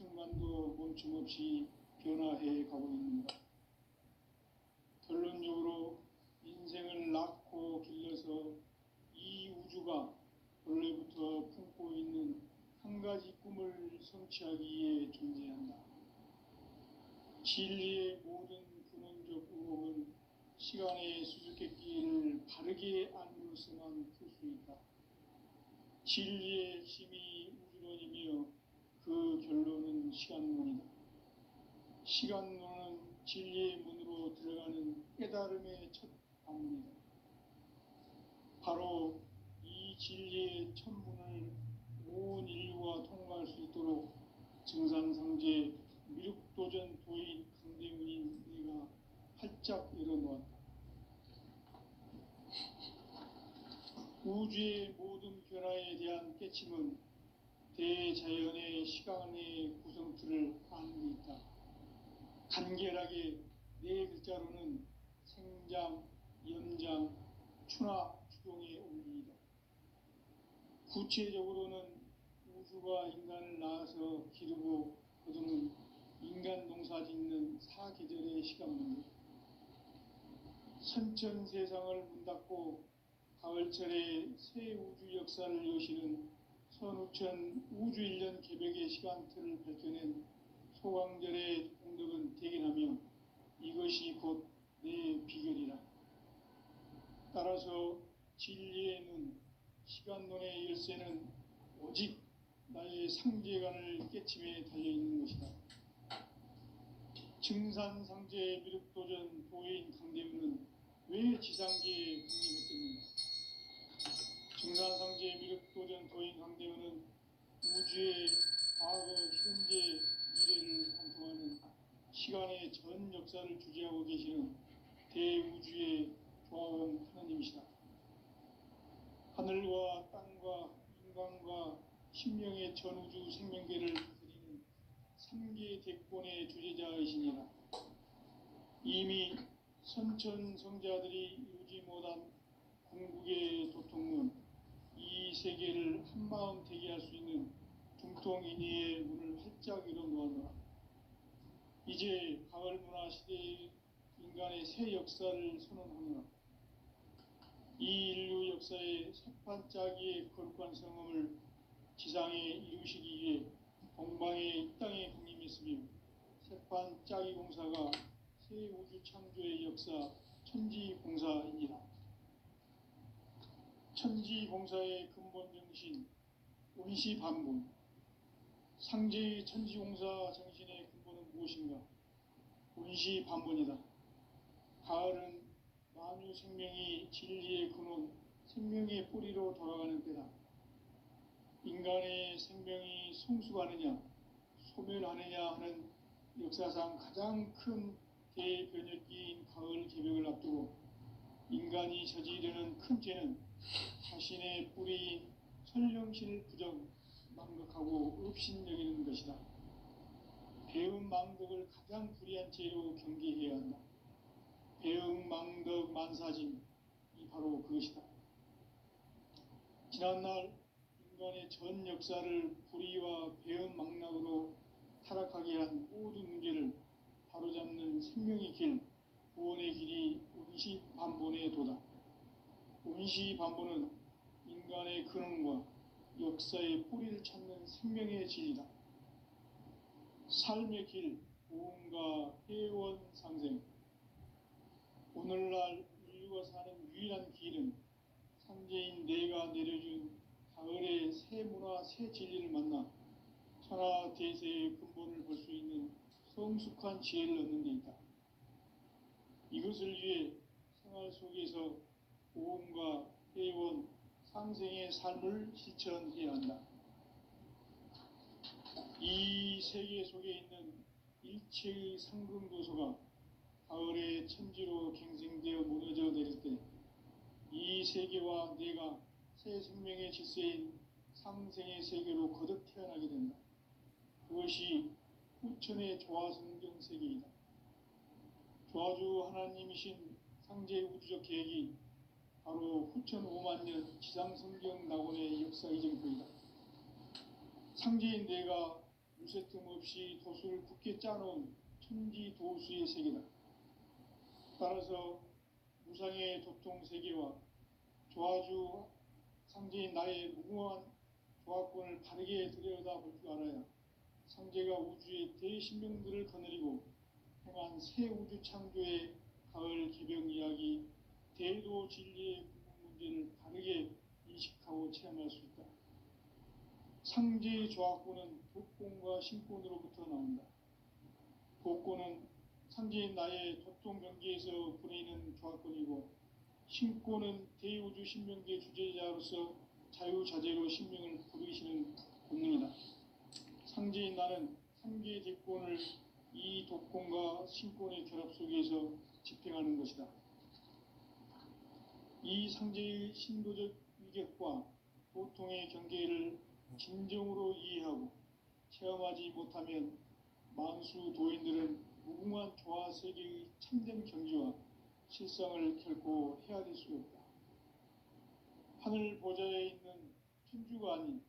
순간도 멈춤없이 변화해 가고 있는가. 결론적으로 인생을 낳고 길러서 이 우주가 원래부터 품고 있는 한 가지 꿈을 성취하기 위해 존재한다. 진리의 모든 근원적 의혹은 시간의 수수께끼를 바르게 알므로서만 풀 수 있다. 진리의 힘이 우주론이며 그 결론은 시간론이다. 시간론은 진리의 문으로 들어가는 깨달음의 첫 방문이다. 바로 이 진리의 첫 문을 온 인류가 통과할 수 있도록 증산상제 미륵도전 도인 강대문인 내가 활짝 열어놓았다. 우주의 모든 변화에 대한 깨침은 대자연의 시간의 구성틀을 아는 데 있다. 간결하게 네 글자로는 생장, 연장, 추나 추동의 원리이다. 구체적으로는 우주가 인간을 낳아서 기르고 거두는 인간 농사 짓는 사계절의 시간 문제, 선천 세상을 문 닫고 가을철에 새 우주 역사를 여시는 선우천 우주 1년 개벽의 시간틀을 밝혀낸 소강절의 공덕은 대견하며 이것이 곧 내 비결이라. 따라서 진리의 눈, 시간론의 열쇠는 오직 나의 상제관을 깨침에 달려있는 것이다. 증산상제 미륵도전 도인 강대문은 왜 지상계에 국립했겠는가? 증산상제 미륵도전 도인 강대문은 우주의 과거, 현재, 미래를 관통하는 시간의 전 역사를 주재하고 계시는 대우주의 조화원 하나님이시다. 하늘과 땅과 인간과 신명의 전우주 생명계를 다스리는 3계 대권의 주재자이시니라. 이미 선천성자들이 이루지 못한 궁극의 도통문, 이 세계를 한마음 되게 할 수 있는 중통인의의 문을 활짝 열어놓았노라. 이제 가을문화 시대의 인간의 새 역사를 선언하노라. 이 인류 역사의 새판짜기의 거룩한 성음을 지상에 이루시기 위해 동방의 이 땅에 군림했으며 새판짜기 공사가 새 우주 창조의 역사 천지공사이니라. 천지공사의 근본 정신 원시반본, 상제의 천지공사 정신의 근본은 무엇인가? 원시반본이다. 가을은 만유 생명이 진리의 근원, 생명의 뿌리로 돌아가는 때다. 인간의 생명이 성숙하느냐, 소멸하느냐 하는 역사상 가장 큰 대변혁기인 가을 개벽을 앞두고 인간이 저지르는 큰 죄는 자신의 뿌리인 설령실 부정, 망극하고 업신여기는 것이다. 배음 망덕을 가장 불의한 죄로 경계해야 한다. 배음 망덕 만사짐, 이 바로 그것이다. 지난날 인간의 전 역사를 불의와 배음 망락으로 타락하게 한 모든 문제를 바로잡는 생명의 길, 구원의 길이 원시반본의 도다. 원시반본은 인간의 근원과 역사의 뿌리를 찾는 생명의 진리다. 삶의 길, 보험과 회원 상생. 오늘날 인류가 사는 유일한 길은 상제인 내가 내려준 가을의 새 문화, 새 진리를 만나 천하 대세의 근본을 볼 수 있는 성숙한 지혜를 얻는 데 있다. 이것을 위해 생활 속에서 보험과 회원, 상생의 삶을 실천해야 한다. 이 세계 속에 있는 일체의 상금도서가 가을의 천지로 갱생되어 무너져 내릴 때 이 세계와 내가 새 생명의 질서인 상생의 세계로 거듭 태어나게 된다. 그것이 후천의 조화성경 세계이다. 조화주 하나님이신 상제 우주적 계획이 바로 후천 5만 년 지상성경 낙원의 역사 이정표이다. 상제인 내가 무쇠틈 없이 도수를 굳게 짜놓은 천지도수의 세계다. 따라서 무상의 도통 세계와 조화주 상제인 나의 무궁한 조합권을 바르게 들여다볼 줄 알아야 상제가 우주의 대신명들을 거느리고 행한 새 우주 창조의 가을 개병 이야기, 대도 진리의 궁극 문제를 바르게 인식하고 체험할 수 있다. 상제의 조합권은 독권과 신권으로부터 나온다. 독권은 상제인 나의 도통 경계에서 부리는 조합권이고, 신권은 대우주 신명계 주제자로서 자유자재로 신명을 부르시는 본능이다. 상제인 나는 3개의 대권을 이 독권과 신권의 결합 속에서 집행하는 것이다. 이 상제의 신도적 위격과 도통의 경계를 진정으로 이해하고 체험하지 못하면 만수 도인들은 무궁한 조화 세계의 참된 경지와 실상을 결코 헤아릴 수 없다. 하늘 보좌에 있는 천주가 아닌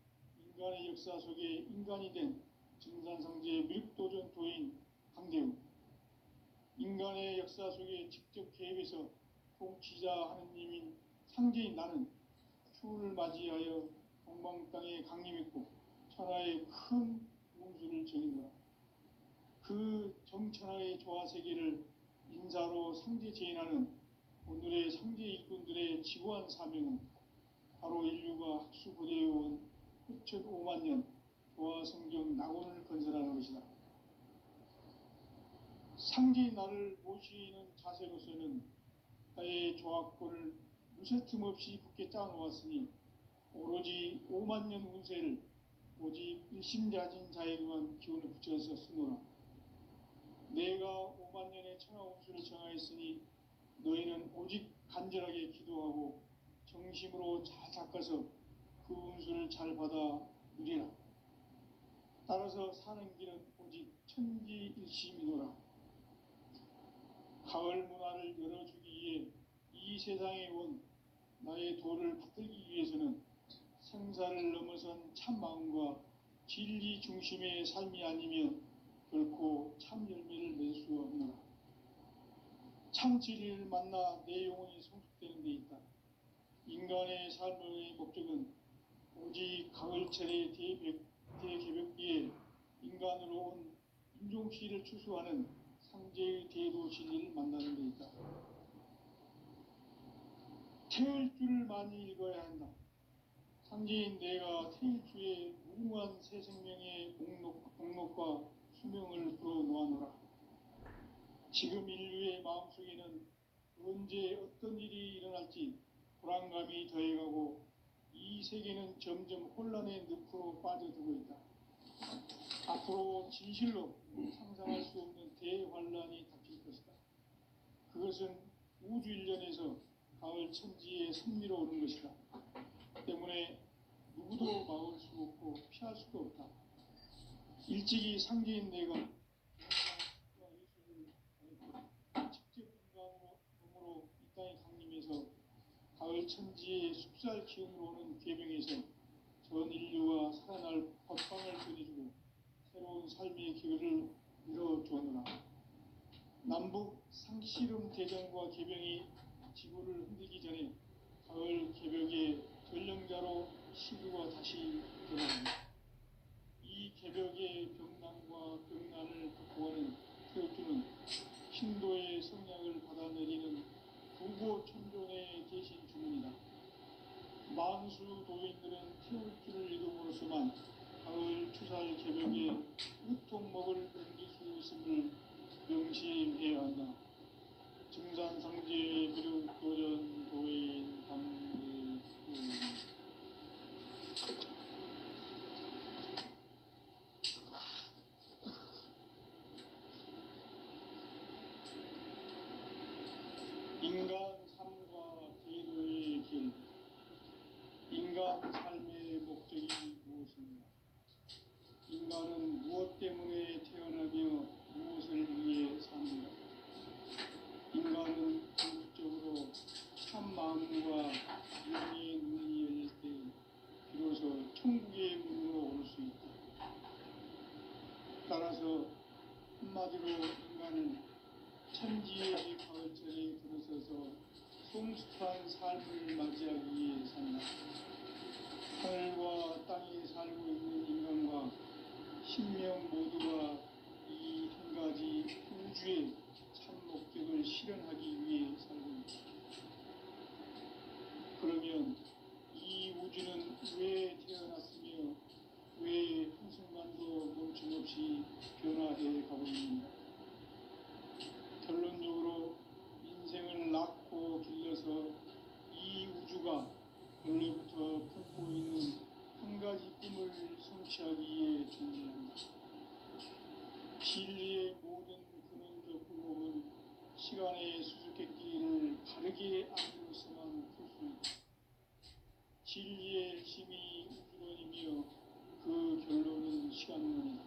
인간의 역사 속에 인간이 된 증산상제의 밀도전 도인 강대우, 인간의 역사 속에 직접 개입해서 통치자 하느님인 상제인 나는 추후를 맞이하여 동방 땅에 강림했고 천하의 큰 운수를 전인 거라. 그 정천하의 조화 세계를 인사로 상제 제인하는 오늘의 상제 일꾼들의 지구한 사명은 바로 인류가 학수고대해온 흡천 5만 년 조화 성경 낙원을 건설하는 것이다. 상제인 나를 모시는 자세로서는 나의 조합권을 무쇠틈 없이 굳게 짜놓았으니 오로지 5만 년 운세를 오직 일심자진 자에게만 기운을 붙여서 쓰노라. 내가 5만 년의 천하 운수를 정하였으니 너희는 오직 간절하게 기도하고 정심으로 잘 닦아서 그 운수를 잘 받아 누리라. 따라서 사는 길은 오직 천지일심이노라. 가을 문화를 열어주기 위해 이 세상에 온 나의 도를 붙들기 위해서는 생사를 넘어선 참 마음과 진리 중심의 삶이 아니면 결코 참 열매를 낼 수 없노라. 참 진리를 만나 내 영혼이 성숙되는 데 있다. 인간의 삶의 목적은 오직 가을철의 대개벽기에 인간으로 온 인종시를 추수하는 상제의 대도 진리를 만나는 데 있다. 태을 줄을 많이 읽어야 한다. 상제인 내가 태일주의 무궁한 새 생명의 공록과 수명을 불어놓아노라. 지금 인류의 마음속에는 언제 어떤 일이 일어날지 불안감이 더해가고 이 세계는 점점 혼란의 늪으로 빠져들고 있다. 앞으로 진실로 상상할 수 없는 대환란이 닥칠 것이다. 그것은 우주 일련에서 가을 천지의 섭리로 오는 것이다. 때문에 누구도 막을 수 없고 피할 수도 없다. 일찍이 상제인 내가 예수를 직접 인간으로 이 땅에 강림해서 가을 천지의 숲살 기운으로 오는 계명에서 전 인류와 살아날 법방을 전해주고 새로운 삶의 기회를 열어주었노라. 남북 상씨름 대전과 계병이 지구를 흔들기 전에 가을 개벽의 전령자로 시구가 다시 돌아옵니다. 이 개벽의 병난과 병난을 극복하는 태우주는 신도의 성량을 받아내리는 부고 천존의 대신 주문이다. 만수 도인들은 태울주를 이름으로서만 가을 추살 개벽의 으통목을 넘길 수 있음을 명심해야 한다. 증산상제의 비륵도전 도인 강대우. 인간 삶과 제도의 길. 인간 삶의 목적이 무엇인가? 인간은 무엇 때문에 태어나며 무엇을 위해 삽니다. 인간은 궁극적으로 참 마음을 한마디로 인간은 천지의 가을철에 들어서서 성숙한 삶을 맞이하기 위해 산다. 하늘과 땅에 살고 있는 인간과 신명 모두가 이 한 가지 우주의 참 목적을 실현하기 위해 살고 있다. 그러면 이 우주는 왜 태어났으며 왜 한순간도 멈춤없이 변화해 가고 있는가? 결론적으로 인생을 낳고 길러서 이 우주가 원래부터 품고 있는 한 가지 꿈을 성취하기 위해 존재한다. 진리의 모든 근원적 의혹은 시간의 수수께끼를 바르게 알고서만 풀 수 있다. 진리의 핵심이 우주론이며 그 결론은 시간론이다.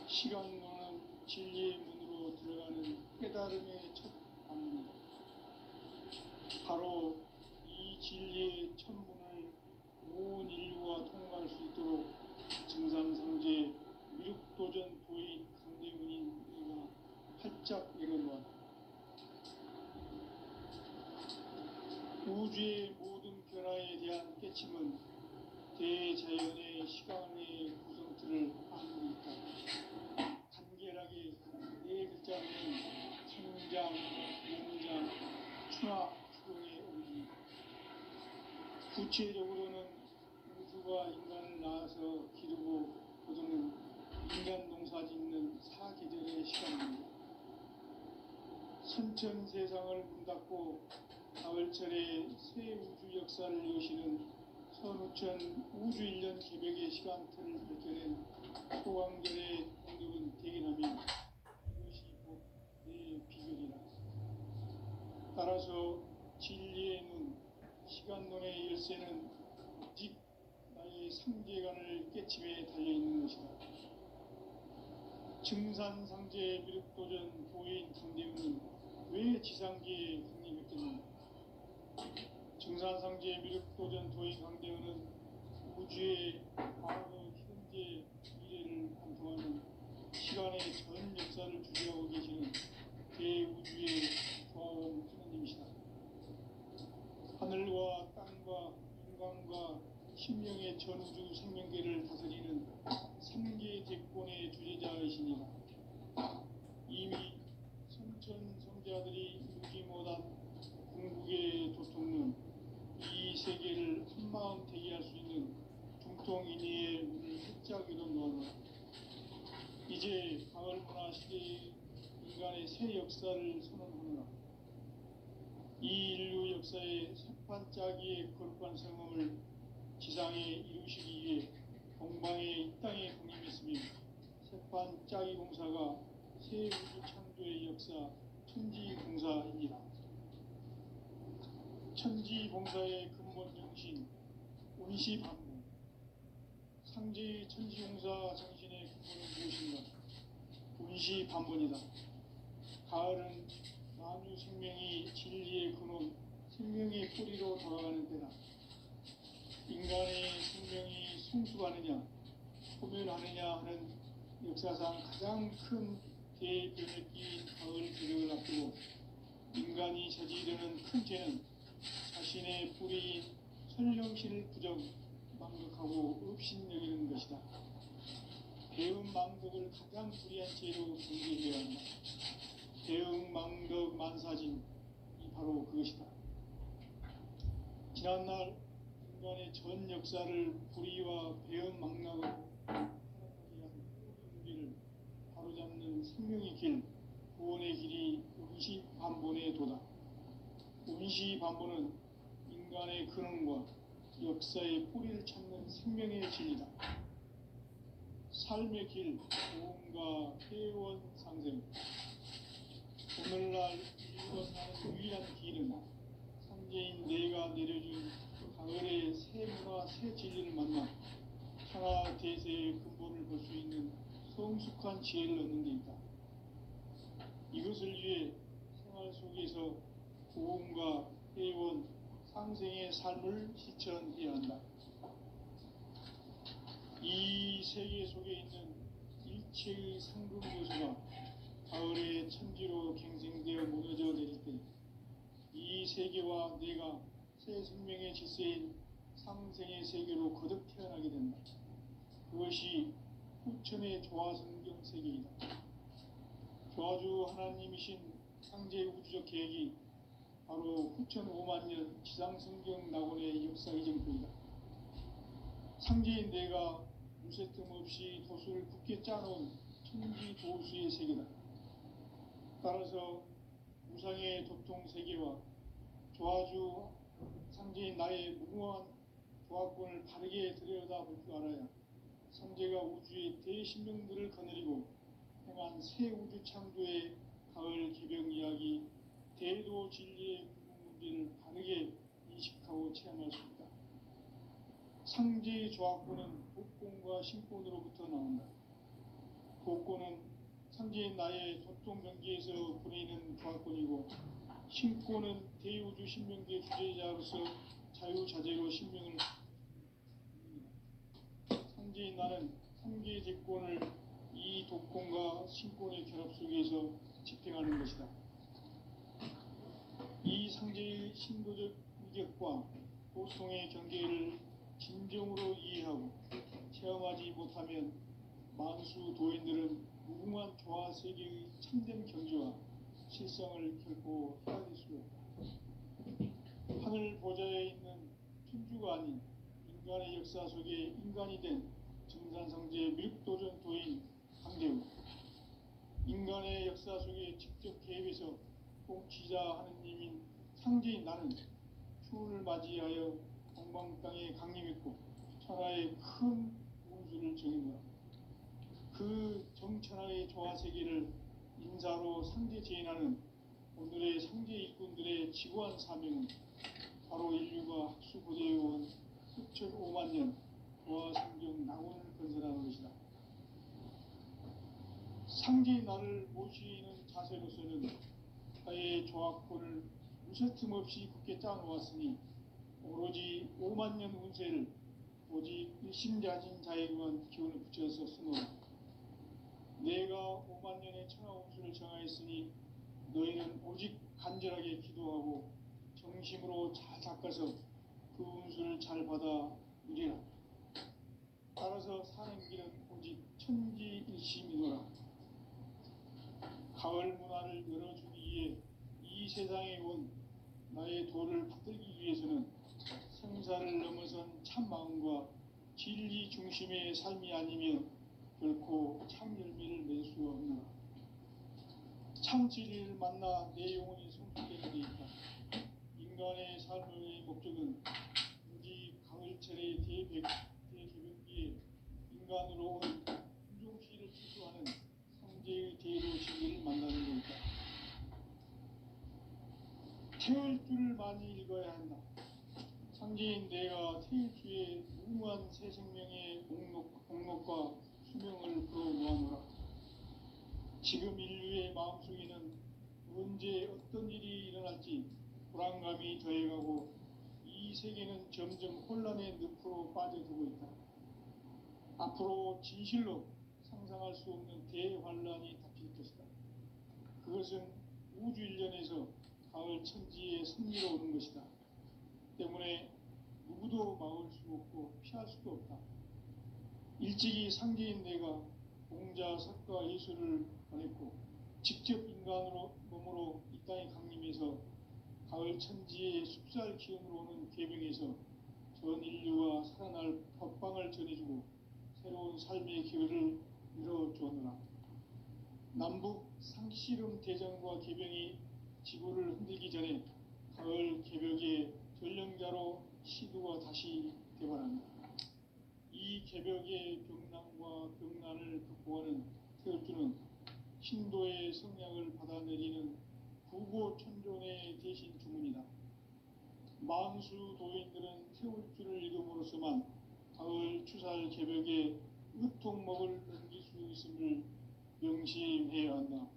시간론은 진리의 문으로 들어가는 깨달음의 첫 방문이다. 바로 이 진리의 첫 문을 온 인류가 통과할 수 있도록 증상상제 미륵도전 도인 강대문인 이가 활짝 열어놓았다. 우주의 모든 변화에 대한 깨침은 대자연의 시간의 구성틀을 아는 있다. 간결하게 네 글자는 성장, 용장, 충화, 수동의 원리. 구체적으로는 우주가 인간을 낳아서 기르고 거두는 인간 농사 짓는 사계절의 시간입니다. 선천 세상을 문 닫고 가을철에 새 우주 역사를 여시는 선우천 우주 1년 개벽의 시간틀을 밝혀낸 소강절의 공덕은 대견하며 이것이 곧 내 비결이라. 따라서 진리의 눈, 시간론의 열쇠는 오직 나의 상계관을 깨침에 달려있는 것이다. 증산상제 미륵도전 도인 강대문은 왜 지상계에 강림했겠는가? 증산상제 미륵도전 도인 강대문은 우주의 과거, 현재, 미래를 관통하는 시간의 전 역사를 주재하고 계시는 대우주의 조화원 하나님이시다. 하늘과 땅과 인간과 심령의 전우주 생명계를 다스리는 3계 대권의 주재자이시니라. 이미 선천성자들이 이루지 못한 궁극의 도통론, 이 세계를 한마음 대기할 수 있는 중통인의의 문을 활짝 열어놓았다. 이제 가을문화 시대의 인간의 새 역사를 선언하노라. 이 인류 역사의 새판짜기의 거룩한 성험을 지상에 이루시기 위해 동방의 이 땅에 강림했으며 새판짜기 공사가 새 우주 창조의 역사 천지공사입니다. 천지공사의 근본 정신 온시반복. 상제의 천지공사 정신의 근본은 무엇인가? 온시반복이다. 가을은 만유 생명이 진리의 근원, 생명의 뿌리로 돌아가는 때다. 인간의 생명이 성숙하느냐, 소멸하느냐 하는 역사상 가장 큰 대변을 끼인 가을 기력을 앞두고 인간이 저지르는 큰 죄는 자신의 뿌리인 선령실을 부정, 망덕하고 업신여기는 것이다. 배움 망덕을 가장 불의한 죄로 경계해야 한다. 배움 망덕 만사진, 이 바로 그것이다. 지난날 인간의 전 역사를 불의와 배움 망락으로 살아가게 한 문제를 바로잡는 생명의 길, 구원의 길이 온시반본의 도다. 온시반본은 인간의 근원과 역사의 뿌리를 찾는 생명의 진리다. 삶의 길, 고음과 회원 상생. 오늘날 인류가 사는 유일한 길은 상제인 내가 내려준 가을의 새 문화, 새 진리를 만나 천하 대세의 근본을 볼 수 있는 성숙한 지혜를 얻는 데 있다. 이것을 위해 생활 속에서 고음과 회원, 상생의 삶을 실천해야 한다. 이 세계 속에 있는 일체의 상급 요소가 가을의 천지로 갱생되어 무너져 내릴 때 이 세계와 내가 새 생명의 질서인 상생의 세계로 거듭 태어나게 된다. 그것이 후천의 조화성경 세계이다. 조화주 하나님이신 상제 우주적 계획이 바로 후천 5만 년 지상성경 낙원의 역사 이정표이다. 상제인 내가 무쇠 틈 없이 도수를 굳게 짜놓은 천지 도수의 세계다. 따라서 우상의 도통 세계와 조화주 상제인 나의 무궁한 조화권을 바르게 들여다볼 줄 알아야 상제가 우주의 대신명들을 거느리고 행한 새 우주 창조의 가을 개벽 이야기, 대도 진리의 문제를 바르게 인식하고 체험할 수 있다. 상제의 조화권은 복권과 신권으로부터 나온다. 복권은 상제인 나의 도통 경계에서 보내는 조화권이고, 신권은 대우주 신명계 주제자로서 자유자재로 신명을 상제인 나는 상계의 제권을 이 독권과 신권의 결합 속에서 집행하는 것이다. 이 상제의 신도적 위격과 보통의 경계를 진정으로 이해하고 체험하지 못하면 만수 도인들은 무궁한 조화 세계의 참된 경지와 실상을 결코 헤아릴 수 없다. 하늘 보좌에 있는 천주가 아닌 인간의 역사 속에 인간이 된 증산상제 밀도전 도인 강대우, 인간의 역사 속에 직접 개입해서 통치자 하느님인 상제인 나는 추운을 맞이하여 동방 땅에 강림했고 천하의 큰 운수를 정해놓아 그 정천하의 조화 세계를 인사로 상제 제인하는 오늘의 상제 일꾼들의 지구한 사명은 바로 인류가 학수고대해온 수천 5만 년 조화 성경 낙원을 건설하는 것이다. 상제의 나를 모시는 자세로서는 나의 조화권을 무쇠틈 없이 굳게 짜놓았으니 오로지 5만 년 운세를 오직 일심자진 자에게만 기운을 붙여서 쓰노라. 내가 5만 년의 천하 운수를 정하였으니 너희는 오직 간절하게 기도하고 정심으로 잘 닦아서 그 운수를 잘 받아 누리라. 따라서 사는 길은 오직 천지일심이노라. 가을 문화를 열어주기 위해 이 세상에 온 나의 도를 받들기 위해서는 생사를 넘어선 참 마음과 진리 중심의 삶이 아니면 결코 참 열매를 맺을 수가 없노라. 참 진리를 만나 내 영혼이 성숙되는 데 있다. 인간의 삶의 목적은 오직 가을철의 대개벽기에 인간으로 온 인종시를 추구하는 상제의 대로 진리를 만나는 것이다. 태을 줄을 많이 읽어야 한다. 상제인 내가 태일주의 무궁한 새 생명의 목록과 수명을 풀어 모아놓으라. 지금 인류의 마음속에는 언제 어떤 일이 일어날지 불안감이 더해가고 이 세계는 점점 혼란의 늪으로 빠져들고 있다. 앞으로 진실로 상상할 수 없는 대환란이 닥칠 것이다. 그것은 우주 일련에서 가을 천지에 승리로 오는 것이다. 때문에 누구도 막을 수 없고 피할 수도 없다. 일찍이 상제인 내가 공자, 석가, 예수를 보냈고 직접 인간으로 몸으로 이 땅에 강림해서 가을 천지의 숲살 기운으로 오는 계명에서 전 인류와 살아날 법방을 전해주고 새로운 삶의 기회를 열어주었노라. 남북 상씨름 대전과 개병이 지구를 흔들기 전에 가을 개벽의 전령자로 시두가 다시 되발한다. 이 개벽의 병난과 병난을 극복하는 태울주는 신도의 성량을 받아내리는 구고천존의 대신 주문이다. 만수 도인들은 태울주를 읽음으로써만 가을 추살 개벽에 의통목을 넘길 수 있음을 명심해야 한다.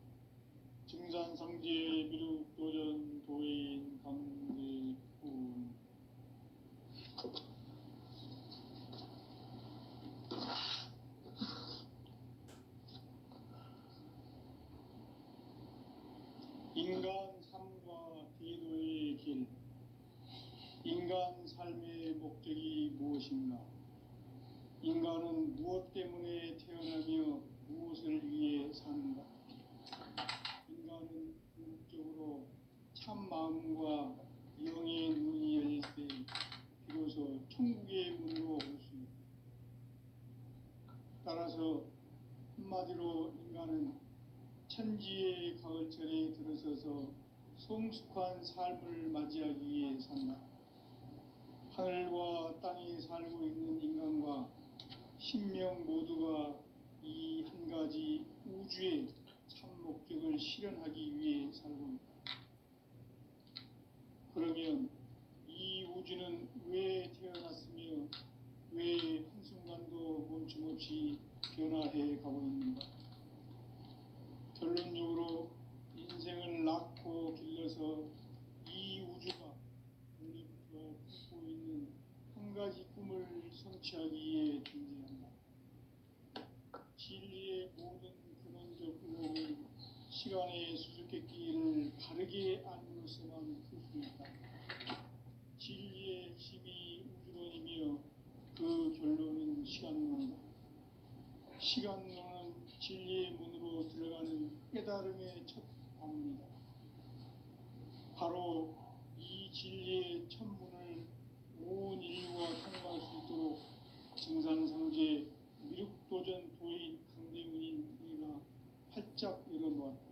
증산상제 미륵도전 도인 강대군. 인간 삶과 기도의 길. 인간 삶의 목적이 무엇인가? 인간은 무엇 때문에 태어나며 무엇을 위해 사는가? 인간은 궁극적으로 참 마음과 영의 눈이 열릴 때 비로소 천국의 문으로 올 수 있다. 따라서 한마디로 인간은 천지의 가을철에 들어서서 성숙한 삶을 맞이하기 위해 산다. 하늘과 땅에 살고 있는 인간과 신명 모두가 이 한 가지 우주의 참 목적을 실현하기 위해 살고 있다. 그러면 이 우주는 왜 태어났으며 왜 한순간도 멈춤없이 변화해 가고 있는가? 결론적으로 인생을 낳고 길러서 이 우주가 원래부터 품고 있는 한 가지 꿈을 성취하기 위해 존재한다. 진리의 모든 근원적 의혹은 시간의 수수께끼를 바르게 알므로서만 풀 수 있다. 진리의 핵심이 우주론이며 그 결론은 시간론이다. 시간론은 진리의 문으로 들어가는 깨달음의 첫 방문이다. 바로 이 진리의 첫 문을 온 인류가 통과할 수 있도록 증산상제 미륵도전 도인 강대문인 이가 활짝 열어놓았다.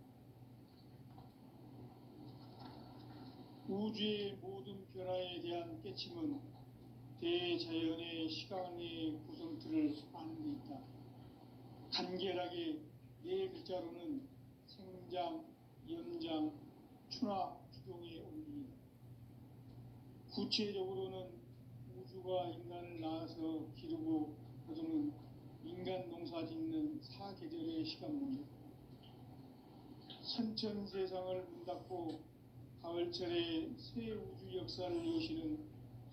우주의 모든 변화에 대한 깨침은 대자연의 시간의 구성틀을 아는 데 있다. 간결하게 네 글자로는 생장, 연장, 추나 추동의 원리이다. 구체적으로는 우주가 인간을 낳아서 기르고 거두는 인간 농사 짓는 사계절의 시간문이다. 선천 세상을 문 닫고 가을철에 새 우주 역사를 여시는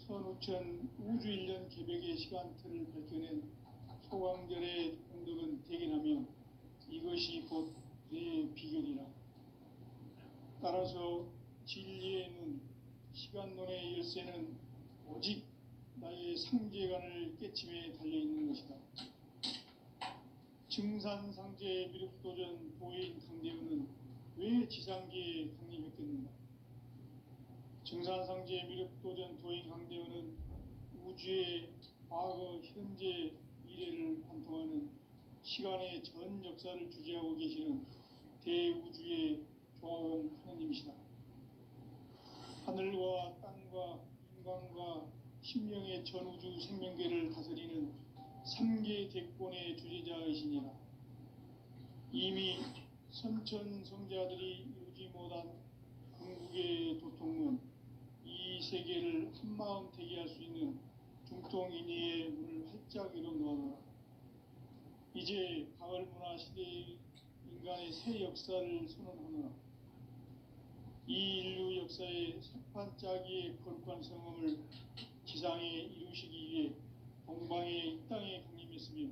선우천 우주 1년 개벽의 시간틀을 밝혀낸 소강절의 공덕은 대견하며 이것이 곧 내 비결이라. 따라서 진리의 눈, 시간론의 열쇠는 오직 나의 상제관을 깨침에 달려있는 것이다. 증산상제 미륵도전 도인 강대훈은 왜 지상계에 강림했겠는가? 증산상제 미륵도전 도인 강대훈은 우주의 과거, 현재, 미래를 관통하는 시간의 전 역사를 주재하고 계시는 대우주의 조화원 하느님이시다. 하늘과 땅과 인간과 신명의 전우주 생명계를 다스리는 3계 대권의 주재자이시니라. 이미 선천 성자들이 이루지 못한 궁극의 도통문, 이 세계를 한마음 되게 할 수 있는 중통인의의 문을 활짝 열어놓아라. 이제 가을 문화 시대의 인간의 새 역사를 선언하노라. 이 인류 역사의 새판짜기의 거룩한 성험을 지상에 이루시기 위해 동방의 이 땅에 강림했으며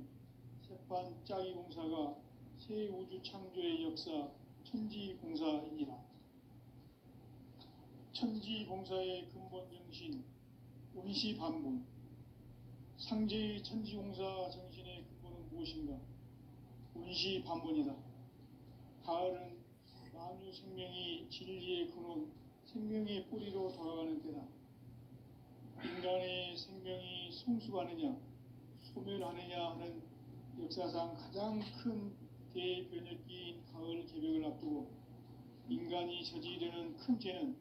새판짜기 공사가 새 우주 창조의 역사 천지공사이니라. 천지공사의 근본 정신 운시반문. 상제의 천지공사 정신의 근본은 무엇인가? 운시반문이다. 가을은 만유 생명이 진리의 근원, 생명의 뿌리로 돌아가는 때다. 인간의 생명이 성숙하느냐, 소멸하느냐 하는 역사상 가장 큰 대변혁기인 가을 개벽을 앞두고 인간이 저지르는 큰 죄는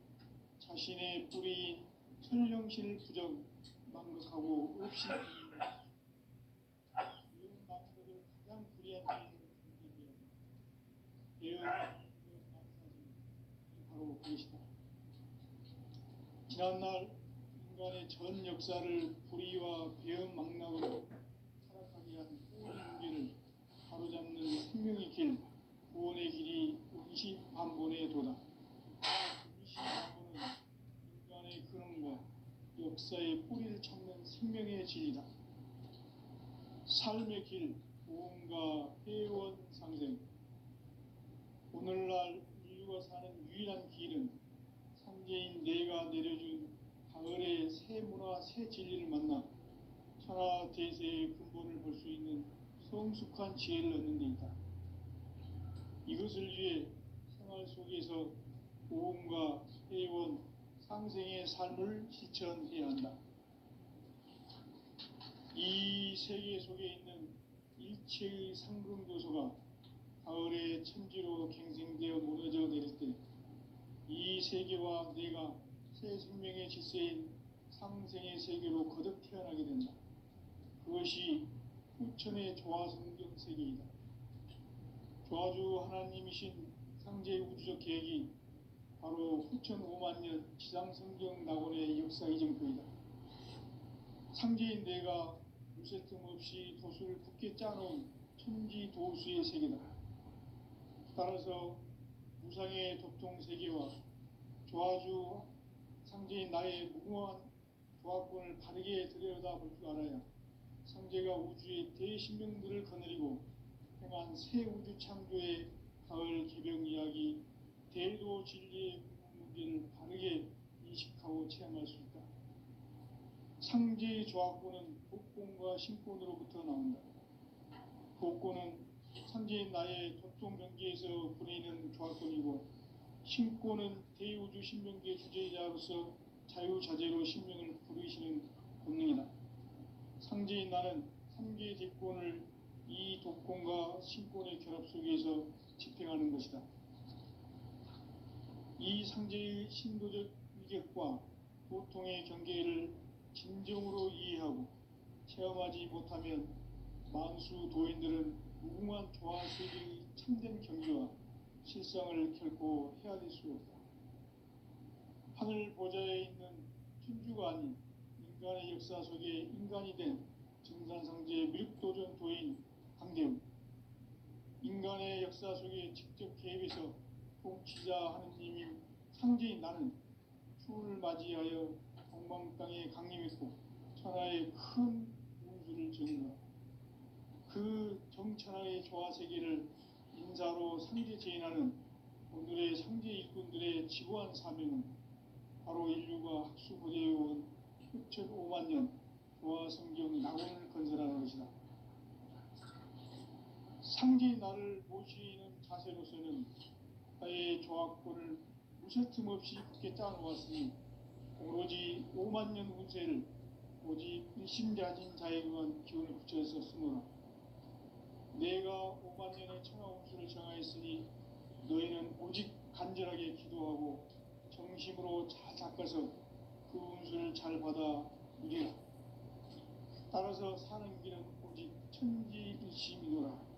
자신의 뿌리인 천령실 부정, 망극하고 업신이다. 이런 망극을 가장 불이한 죄는 바로 그것이다. 지난날 인간의 전 역사를 불의와 배은 망락으로 타락하게 한 모든 문제를 바로잡는 생명의 길, 구원의 길이 운시반본에 도다. 운시반본은 인간의 근원과 역사의 뿌리를 찾는 생명의 진리다. 삶의 길, 구원과 회원 상생. 오늘날 인류가 사는 유일한 길은 상제인 내가 내려준 가을의 새 문화 새 진리를 만나 천하 대세의 근본을 볼 수 있는 성숙한 지혜를 얻는 데 있다. 이것을 위해 생활 속에서 고음과 회원, 상생의 삶을 실천해야 한다. 이 세계 속에 있는 일체의 상금도서가 가을의 천지로 갱생되어 무너져 내릴 때 이 세계와 내가 새 생명의 질서인 상생의 세계로 거듭 태어나게 된다. 그것이 후천의 조화성경 세계이다. 조화주 하나님이신 상제의 우주적 계획이 바로 후천 5만년 지상성경 낙원의 역사 이정표이다. 상제인 내가 무쇠 틈 없이 도수를 굳게 짜놓은 천지 도수의 세계다. 따라서 무상의 도통세계와 조화주 상제인 나의 무궁한 조화권을 바르게 들여다볼 줄 알아야 상제가 우주의 대신명들을 거느리고 행한 새 우주 창조의 가을 개병 이야기, 대도 진리의 문제를 바르게 인식하고 체험할 수 있다. 상제의 조화권은 복권과 신권으로부터 나온다. 복권은 상제인 나의 도통 경계에서 부리는 조화권이고, 신권은 대우주 신명기의 주제자로서 자유자재로 신명을 부르시는 본능이다. 상제인 나는 3개의 대권을 이 독권과 신권의 결합 속에서 집행하는 것이다. 이 상제의 신도적 위격과 도통의 경계를 진정으로 이해하고 체험하지 못하면 만수 도인들은 무궁한 조화세계의 참된 경지와 실상을 결코 헤아릴 수 없다. 하늘 보좌에 있는 천주가 아닌 인간의 역사 속에 인간이 된 증산상제 밀도전 도인 강대훈, 인간의 역사 속에 직접 개입해서 통치자 하느님인 상제인 나는 추운을 맞이하여 동방땅에 강림했고 천하의 큰 운수를 정의하라. 그 정천하의 조화세계를 인사로 상제 제인하는 오늘의 상제 일꾼들의 지고한 사명은 바로 인류가 학수고대해온 6,500년 조화성경 낙원을 건설하는 것이다. 상제의 나를 모시는 자세로서는 나의 조화권을 무쇠틈 없이 굳게 짜놓았으니 오로지 5만년 운세를 오직 일심자진 자에게만 기운을 붙여서 쓰노라. 내가 5만년의 천하 운수를 정하였으니 너희는 오직 간절하게 기도하고 정심으로 잘 닦아서 그 운수를 잘 받아 누리라. 따라서 사는 길은 오직 천지일심이노라.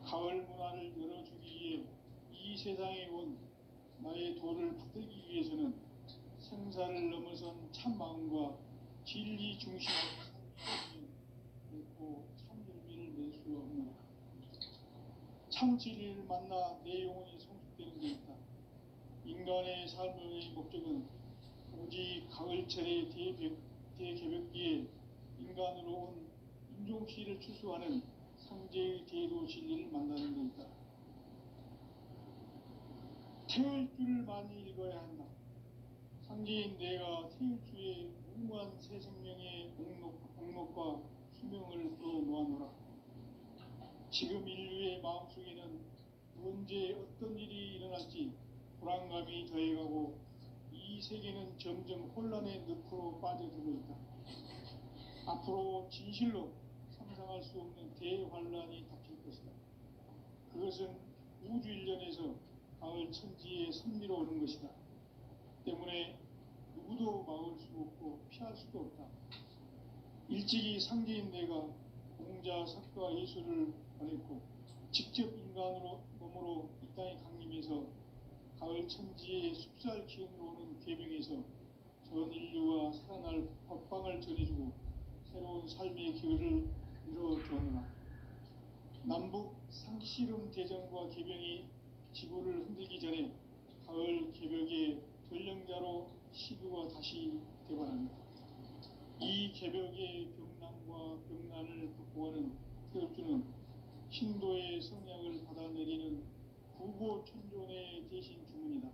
가을 문화를 열어주기 위해 이 세상에 온 나의 도를 받들기 위해서는 생사를 넘어선 참 마음과 진리 중심의 삶이 결코 참 열매를 낼 수 없노라. 참 진리를 만나 내 영혼이 성숙되는 데 있다. 인간의 삶의 목적은 오직 가을철의 대개벽기에 인간으로 온 인종시를 추수하는 상제의 대도 진리를 만나는 데 있다. 태을 줄을 많이 읽어야 한다. 상제인 내가 태일주의 무궁한 새 생명의 목록과 수명을 풀어놓아노라. 지금 인류의 마음속에는 언제 어떤 일이 일어날지 불안감이 더해가고 이 세계는 점점 혼란의 늪으로 빠져들고 있다. 앞으로 진실로 상상할 수 없는 대환란이 닥칠 것이다. 그것은 우주 일련에서 가을 천지의 섭리로 오는 것이다. 때문에 누구도 막을 수 없고 피할 수도 없다. 일찍이 상제인 내가 공자, 석가, 예수를 보냈고 직접 인간으로 몸으로 이 땅에 강림해서 가을 천지의 숲살 기운으로 오는 궤병에서 전 인류와 살아날 법방을 전해주고 새로운 삶의 기회를 이뤄주었노라. 남북 상씨름 대전과 개병이 지구를 흔들기 전에 가을 개벽의 전령자로 시교가 다시 되관합니다. 이 개벽의 병난과 병난을 극복하는 태엽주는 신도의 성량을 받아내리는 구고천존의 대신 주문이다.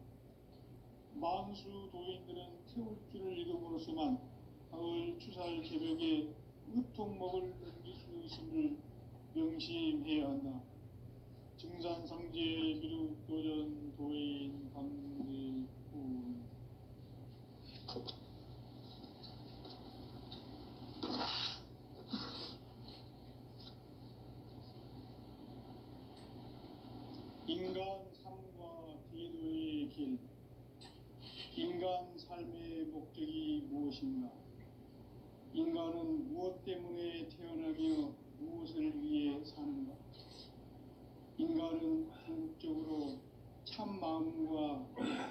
만수 도인들은 태울 줄을 이름으로서만 가을 추살 개벽에 으통먹을 넘길 수 있음을 명심해야 한다. 증산상제 미륵도전 도인 강대군. 인간 삶과 기도의 길. 인간 삶의 목적이 무엇인가? 인간은 무엇 때문에 태어나며 무엇을 위해 사는가? 인간은 궁극적으로 참 마음과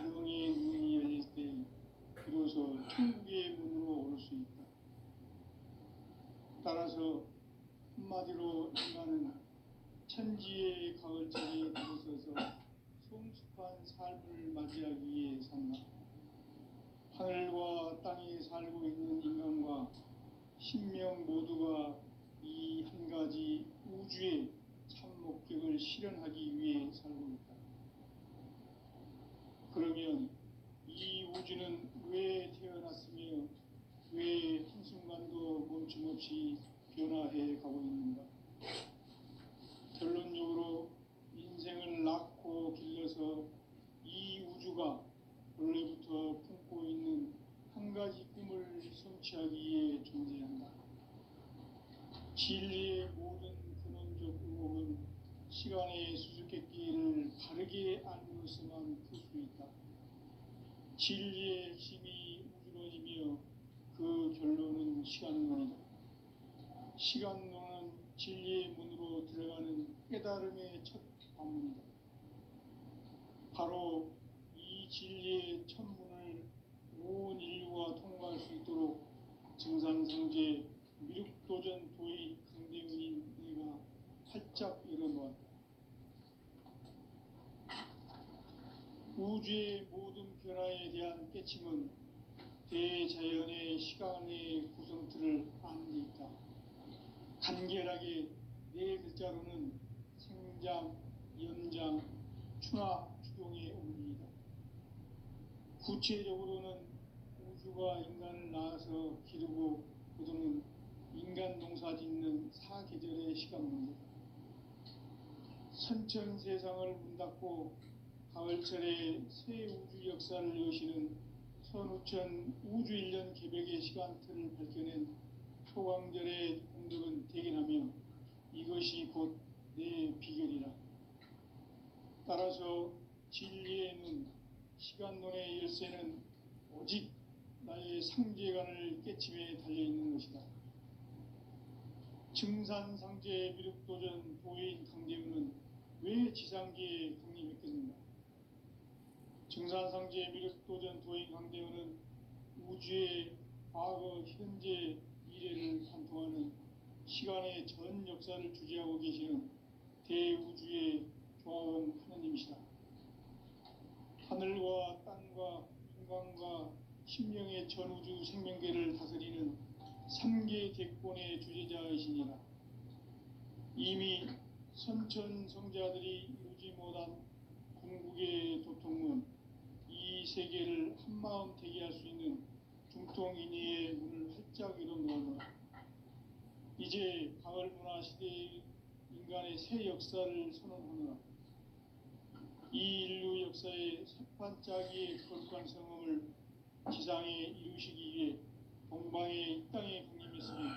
영의 문이 열릴 때 비로소 천국의 문으로 올 수 있다. 따라서 한마디로 인간은 천지의 가을자리에 들어서서 성숙한 삶을 맞이하기 위해 산다. 하늘과 땅에 살고 있는 인간과 신명 모두가 이 한 가지 우주의 참 목적을 실현하기 위해 살고 있다. 그러면 이 우주는 왜 태어났으며 왜 한순간도 멈춤없이 변화해 가고 있는가? 결론적으로 인생을 낳고 길러서 이 우주가 원래부터 품고 있는 한 가지 꿈을 성취하기 위해 존재한다. 진리의 모든 근원적 의혹은 시간의 수수께끼를 바르게 알고서만 풀 수 있다. 진리의 핵심이 우주론이며 그 결론은 시간론이다. 시간론은 진리의 문으로 들어가는 깨달음의 첫 관문이다. 바로 이 진리의 첫 문을 온 인류가 통과할 수 있도록 증산상제 미륵도전 도의 강대훈인 내가 활짝 열어놓았다. 우주의 모든 변화에 대한 깨침은 대자연의 시간의 구성틀을 아는 데 있다. 간결하게 네 글자로는 생장, 연장, 추나 추동의 원리이다. 구체적으로는 우주가 인간을 낳아서 기르고 거두는 인간 농사 짓는 사계절의 시간문제다. 선천 세상을 문 닫고 가을철에 새 우주 역사를 여시는 선우천 우주 1년 개벽의 시간틀을 밝혀낸 초광절의 공덕은 대견하며 이것이 곧 내 비결이라. 따라서 진리의 눈, 시간론의 열쇠는 오직 나의 상제관을 깨침에 달려있는 것이다. 증산상제 미륵도전 도인 강대훈은 왜 지상계에 강림했겠는가? 증산상제 미륵도전 도인 강대훈은 우주의 과거, 현재, 미래를 관통하는 시간의 전 역사를 주재하고 계시는 대우주의 조화원 하느님이시다. 하늘과 땅과 인간과 심령의 전우주 생명계를 다스리는 3계 대권의 주재자이시니라. 이미 선천성자들이 이루지 못한 궁극의 도통문, 이 세계를 한마음 되게 할 수 있는 중통인의의 문을 활짝 열어놓으라. 이제 가을 문화 시대의 인간의 새 역사를 선언하노라. 이 인류 역사의 새판짜기의 거룩한 성음을 지상에 이루시기 위해 동방의 이 땅에 강림했으며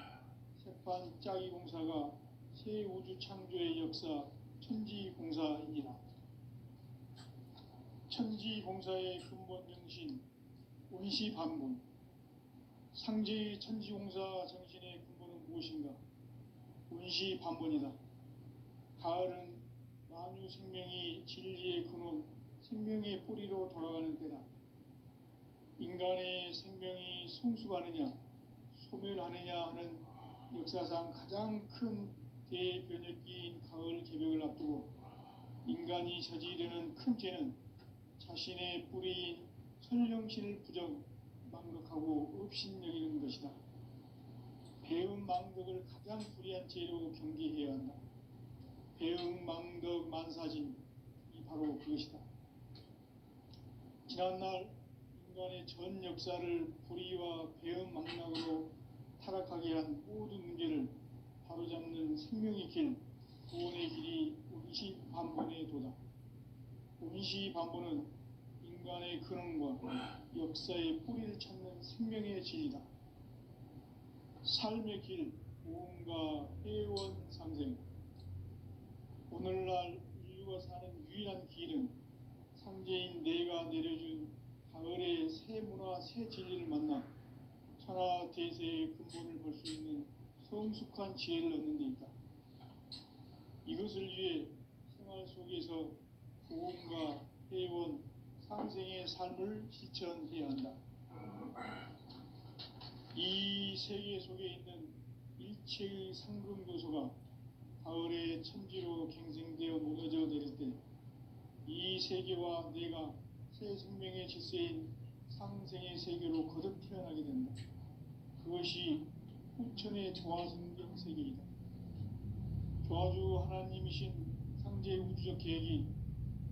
새판짜기 공사가 새 우주 창조의 역사 천지공사이니라. 천지공사의 근본 정신 운시반문. 상제의 천지공사 정신의 근본은 무엇인가? 운시반문이다. 가을은 만유 생명이 진리의 근원, 생명의 뿌리로 돌아가는 때다. 인간의 생명이 성숙하느냐, 소멸하느냐 하는 역사상 가장 큰 대변혁기인 가을 개벽을 앞두고 인간이 저지르는 큰 죄는 자신의 뿌리인 설령신을 부정, 망극하고 업신여기는 것이다. 배음 망덕을 가장 불의한 죄로 경계해야 한다. 배음 망덕 만사진, 이 바로 그것이다. 지난날 인간의 전 역사를 불의와 배은망락으로 타락하게 한 모든 문제를 바로잡는 생명의 길, 구원의 길이 운시반본의 도다. 운시반본은 인간의 근원과 역사의 뿌리를 찾는 생명의 진리다. 삶의 길, 무언가 해원 상생. 오늘날 인류가 사는 유일한 길은 상제인 내가 내려준 가을의 새 문화, 새 진리를 만나 천하 대세의 근본을 볼 수 있는 성숙한 지혜를 얻는 데 있다. 이것을 위해 생활 속에서 보험과 회원, 상생의 삶을 실천해야 한다. 이 세계 속에 있는 일체의 상금 요소가 가을의 천지로 갱생되어 무너져 내릴 때 이 세계와 내가 새 생명의 질서인 상생의 세계로 거듭 태어나게 된다. 그것이 후천의 조화성경 세계이다. 조화주 하나님이신 상제 우주적 계획이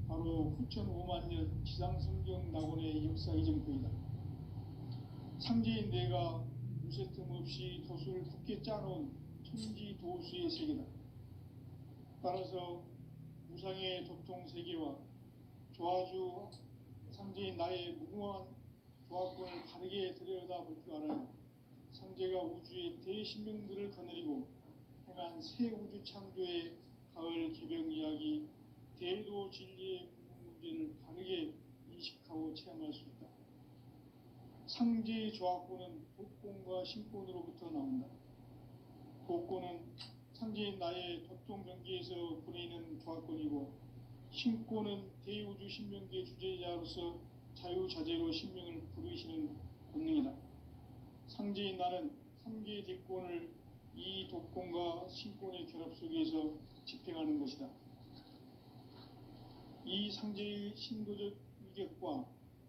바로 후천 5만 년 지상성경 낙원의 역사 이정표이다. 상제인 내가 무쇠 틈 없이 도수를 굳게 짜놓은 천지 도수의 세계다. 따라서 무상의 도통 세계와 조화주 상제인 나의 무궁한 조화권을 바르게 들여다볼 줄 알아야 상제가 우주의 대신명들을 거느리고 행한 새 우주 창조의 가을 개병 이야기, 대도 진리의 문제를 바르게 인식하고 체험할 수 있다. 상제의 조화권은 도권과 신권으로부터 나온다. 도권은 상제인 나의 도통 경계에서 보내는 조화권이고, 신권은 대우주 신명계 주제자로서 자유자재로 신명을 부르시는 본능이다. 상제인 나는 3개의 대권을 이 도권과 신권의 결합 속에서 집행하는 것이다. 이 상제의 신도적 위격과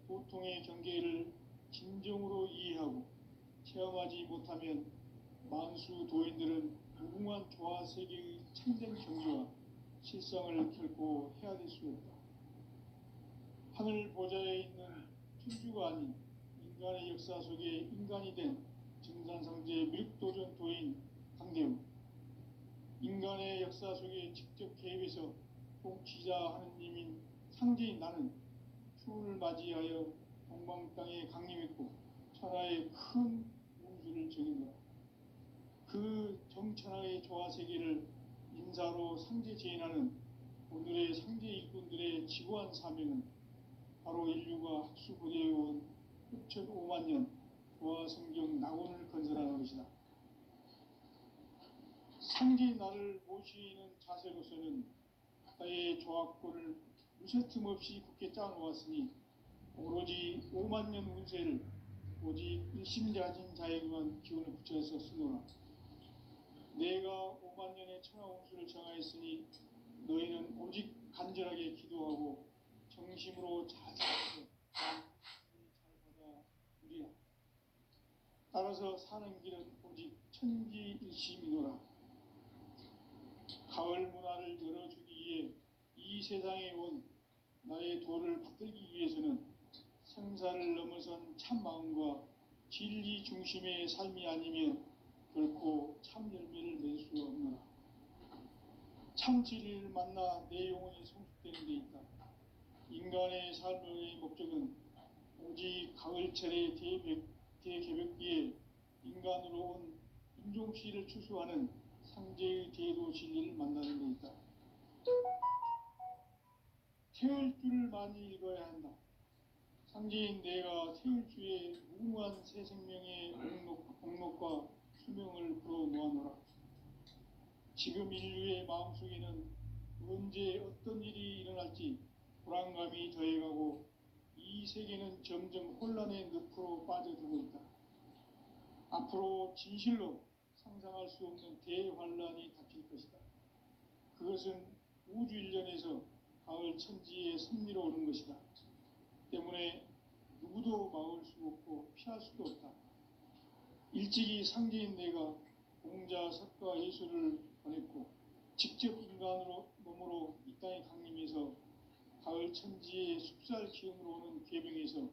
도통의 경계를 진정으로 이해하고 체험하지 못하면 만수 도인들은 무궁한 조화 세계의 참된 경지와 실상을 결코 헤아릴 수 없다. 하늘 보좌에 있는 천주가 아닌 인간의 역사 속에 인간이 된 증산상제 밀도전 도인 강대우, 인간의 역사 속에 직접 개입해서 통치자 하느님인 상제인 나는 추운을 맞이하여 동방 땅에 강림했고 천하의 큰 운수를 정인다. 그 정천하의 조화 세계를 인사로 상제 제인하는 오늘의 상제 일꾼들의 지구한 사명은 바로 인류가 학수고대해온 6,5만 년 조화 성경 낙원을 건설하는 것이다. 상제인 나를 모시는 자세로서는 나의 조화권을 무쇠 틈 없이 굳게 짜놓았으니 오로지 5만 년 운세를 오직 일심자진 자에게만 기운을 붙여서 쓰노라. 내가 5만 년의 천하 운수를 정하였으니 너희는 오직 간절하게 기도하고 정심으로 자세해서 잘 받아들이라. 따라서 사는 길은 오직 천지일심이노라. 가을 문화를 열어주기 위해 이 세상에 온 나의 도를 받들기 위해서는 생사를 넘어선 참 마음과 진리 중심의 삶이 아니면 결코 참 열매를 낼 수 없노라. 참 진리를 만나 내 영혼이 성숙되는 데 있다. 인간의 삶의 목적은 오직 가을철의 대개벽기에 인간으로 온 인종시를 추수하는 상제의 대도 진리를 만나는 데 있다. 태을 줄을 많이 읽어야 한다. 상제인 내가 태을 주에 무궁한 새 생명의 목록과 수명을 불어 모아노라. 지금 인류의 마음속에는 언제 어떤 일이 일어날지 불안감이 더해가고 이 세계는 점점 혼란의 늪으로 빠져들고 있다. 앞으로 진실로 상상할 수 없는 대환란이 닥칠 것이다. 그것은 우주 일련에서 가을 천지의 섭리로 오는 것이다. 때문에 누구도 막을 수 없고 피할 수도 없다. 일찍이 상제인 내가 공자, 석가, 예수를 보냈고 직접 인간으로 몸으로 이 땅에 강림해서 천지의 숲살 기운으로 오는 괴병에서